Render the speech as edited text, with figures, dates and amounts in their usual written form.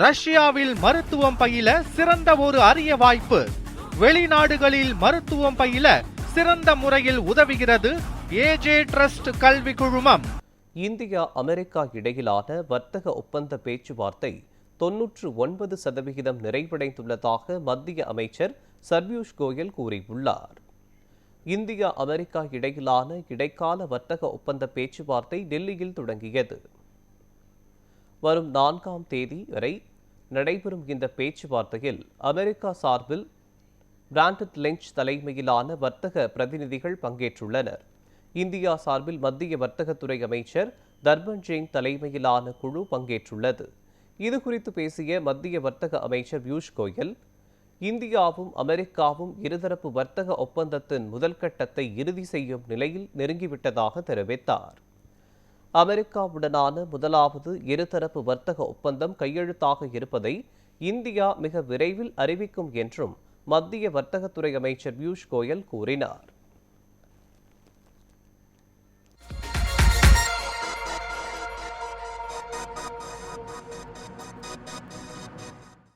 ரஷ்யாவில் மருத்துவம் பயில சிறந்த ஒரு அரிய வாய்ப்பு. வெளிநாடுகளில் மருத்துவம் பயில சிறந்த முறையில் உதவுகிறது ஏஜே ட்ரஸ்ட் கல்வி குழுமம். இந்தியா அமெரிக்கா இடையிலான வர்த்தக ஒப்பந்த பேச்சுவார்த்தை 99% நிறைவடைந்துள்ளதாக மத்திய அமைச்சர் சர்பியூஷ் கோயல் கூறியுள்ளார். இந்தியா அமெரிக்கா இடையிலான இடைக்கால வர்த்தக ஒப்பந்த பேச்சுவார்த்தை டெல்லியில் தொடங்கியது. வரும் 4ஆம் தேதி வரை நடைபெறும் இந்த பேச்சுவார்த்தையில் அமெரிக்கா சார்பில் பிராண்டன் லிஞ்ச் தலைமையிலான வர்த்தக பிரதிநிதிகள் பங்கேற்றுள்ளனர். இந்தியா சார்பில் மத்திய வர்த்தகத்துறை அமைச்சர் தர்மன் ஜெயின் தலைமையிலான குழு பங்கேற்றுள்ளது. இதுகுறித்து பேசிய மத்திய வர்த்தக அமைச்சர் பியூஷ் கோயல், இந்தியாவும் அமெரிக்காவும் இருதரப்பு வர்த்தக ஒப்பந்தத்தின் முதல் கட்டத்தை இறுதி செய்யும் நிலையில் நெருங்கிவிட்டதாக தெரிவித்தார். அமெரிக்காவுடனான முதலாவது இருதரப்பு வர்த்தக ஒப்பந்தம் கையெழுத்தாக இருப்பதை இந்தியா மிக விரைவில் அறிவிக்கும் என்றும் மத்திய வர்த்தகத்துறை அமைச்சர் பியூஷ் கோயல் கூறினார்.